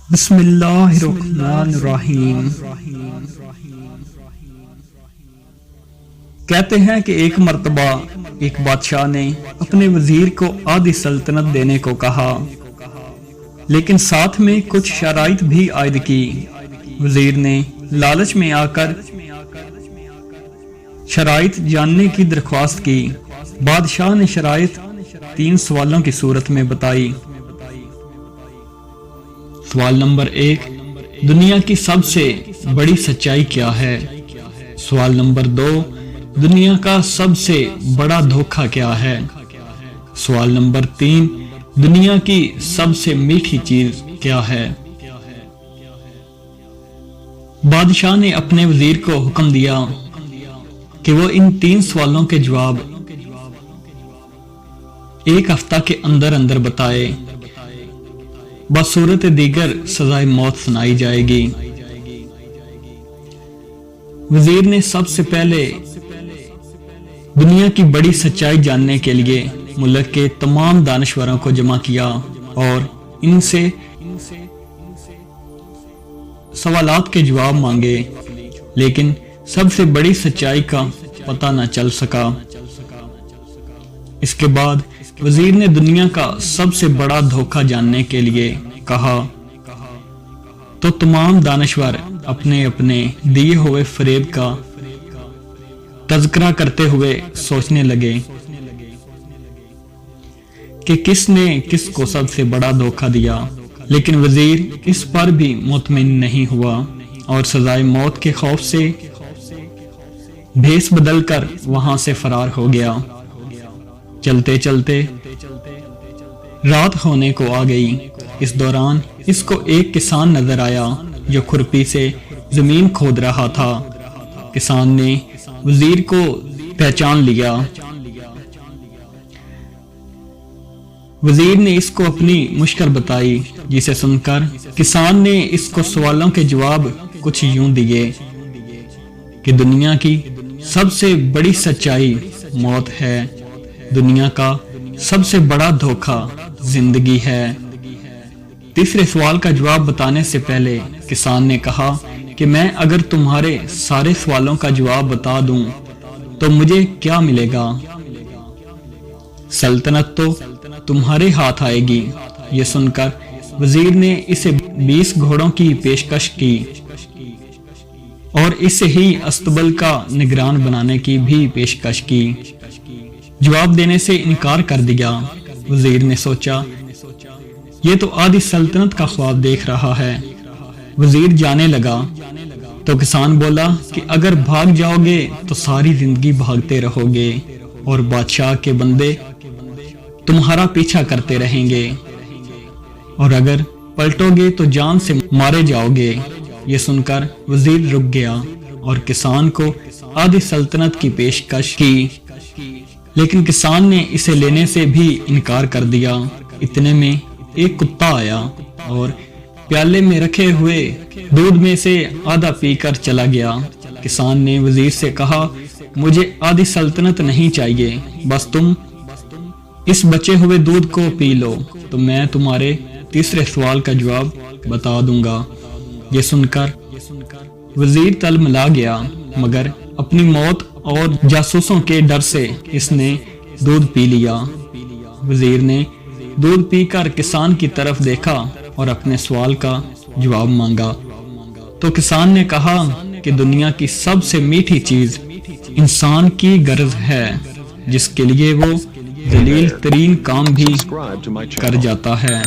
بسم اللہ الرحمن الرحیم۔ کہتے ہیں کہ ایک مرتبہ ایک بادشاہ نے اپنے وزیر کو آدھی سلطنت دینے کو کہا، لیکن ساتھ میں کچھ شرائط بھی عائد کی۔ وزیر نے لالچ میں آ کر شرائط جاننے کی درخواست کی۔ بادشاہ نے شرائط 3 سوالوں کی صورت میں بتائی۔ سوال نمبر 1، دنیا کی سب سے بڑی سچائی کیا ہے؟ سوال نمبر 2، دنیا کا سب سے بڑا دھوکہ کیا ہے؟ سوال نمبر 3، دنیا کی سب سے میٹھی چیز کیا ہے؟ بادشاہ نے اپنے وزیر کو حکم دیا کہ وہ ان 3 سوالوں کے جواب 1 ہفتہ کے اندر اندر بتائے، بصورت دیگر سزائے موت سنائی جائے گی۔ وزیر نے سب سے پہلے دنیا کی بڑی سچائی جاننے کے لیے ملک کے تمام دانشوروں کو جمع کیا اور ان سے سوالات کے جواب مانگے، لیکن سب سے بڑی سچائی کا پتہ نہ چل سکا۔ اس کے بعد وزیر نے دنیا کا سب سے بڑا دھوکہ جاننے کے لیے کہا، تو تمام دانشور اپنے اپنے دیے ہوئے فریب کا تذکرہ کرتے ہوئے سوچنے لگے کہ کس نے کس کو سب سے بڑا دھوکہ دیا، لیکن وزیر اس پر بھی مطمئن نہیں ہوا اور سزائے موت کے خوف سے بھیس بدل کر وہاں سے فرار ہو گیا۔ چلتے چلتے رات ہونے کو آ گئی۔ اس دوران اس کو ایک کسان نظر آیا جو کھرپی سے زمین کھود رہا تھا۔ کسان نے وزیر کو پہچان لیا۔ وزیر نے اس کو اپنی مشکل بتائی، جسے سن کر کسان نے اس کو سوالوں کے جواب کچھ یوں دیے کہ دنیا کی سب سے بڑی سچائی موت ہے، دنیا کا سب سے بڑا دھوکہ زندگی ہے۔ تیسرے سوال کا جواب بتانے سے پہلے کسان نے کہا کہ میں اگر تمہارے سارے سوالوں کا جواب بتا دوں تو مجھے کیا ملے گا؟ سلطنت تو تمہارے ہاتھ آئے گی۔ یہ سن کر وزیر نے اسے 20 گھوڑوں کی پیشکش کی اور اسے ہی استبل کا نگران بنانے کی بھی پیشکش کی۔ جواب دینے سے انکار کر دیا۔ وزیر نے سوچا یہ تو آدھی سلطنت کا خواب دیکھ رہا ہے۔ وزیر جانے لگا تو کسان بولا کہ اگر بھاگ جاؤ گے تو ساری زندگی بھاگتے رہو گے اور بادشاہ کے بندے تمہارا پیچھا کرتے رہیں گے، اور اگر پلٹو گے تو جان سے مارے جاؤ گے۔ یہ سن کر وزیر رک گیا اور کسان کو آدھی سلطنت کی پیشکش کی، لیکن کسان نے اسے لینے سے بھی انکار کر دیا۔ اتنے میں ایک کتا آیا اور پیالے میں رکھے ہوئے دودھ میں سے آدھا پی کر چلا گیا۔ کسان نے وزیر سے کہا، مجھے آدھی سلطنت نہیں چاہیے، بس تم اس بچے ہوئے دودھ کو پی لو تو میں تمہارے تیسرے سوال کا جواب بتا دوں گا۔ یہ سن کر وزیر تلملا گیا، مگر اپنی موت اور جاسوسوں کے ڈر سے اس نے دودھ پی لیا۔ وزیر نے دودھ پی کر کسان کی طرف دیکھا اور اپنے سوال کا جواب مانگا، تو کسان نے کہا کہ دنیا کی سب سے میٹھی چیز انسان کی غرض ہے، جس کے لیے وہ ذلیل ترین کام بھی کر جاتا ہے۔